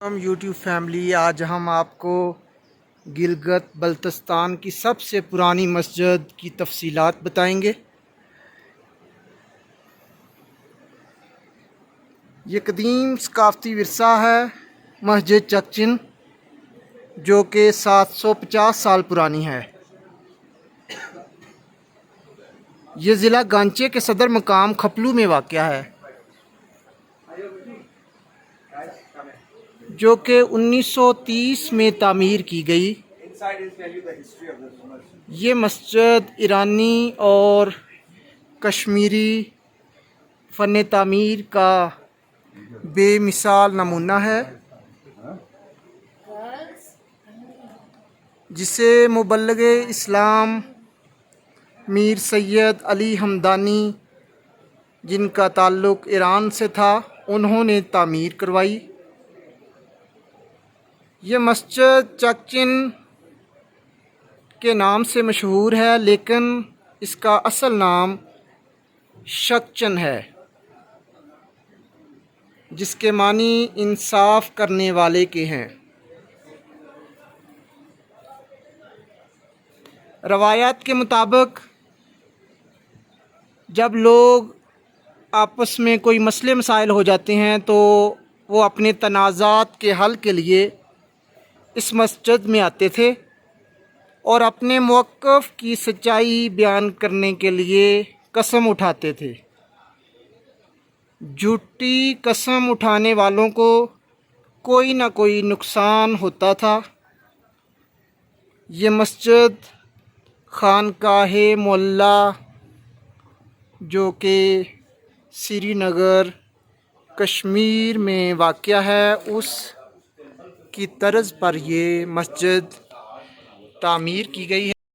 हम YouTube family, आज हम आपको गिलगित बल्तिस्तान की सबसे पुरानी मस्जिद की तफसीलात बताएंगे। ये कदीम सकाफ़ती विरसा है मस्जिद चकचिन, जो कि 750 साल पुरानी है। ये ज़िला गांचे के सदर मकाम खपलू में वाक़या है, जो कि 1930 में तामीर की गई। ये मस्जिद ईरानी और कश्मीरी फ़न तामीर का बेमिसाल नमूना है, जिसे मुबल्लिग़ इस्लाम मीर सैयद अली हमदानी, जिनका ताल्लुक़ ईरान से था, उन्होंने तामीर करवाई। ये मस्जिद चकचिन के नाम से मशहूर है, लेकिन इसका असल नाम शकचन है, जिसके मानी इंसाफ करने वाले के हैं। रवायात के मुताबिक जब लोग आपस में कोई मसले मसाइल हो जाते हैं तो वो अपने तनाज़ात के हल के लिए इस मस्जिद में आते थे और अपने मौक़िफ़ की सच्चाई बयान करने के लिए कसम उठाते थे। झूठी कसम उठाने वालों को कोई ना कोई नुकसान होता था। ये मस्जिद खानकाहे मोहल्ला, जो कि श्रीनगर कश्मीर में वाक़या है, उस की तर्ज पर ये मस्जिद तामीर की गई है।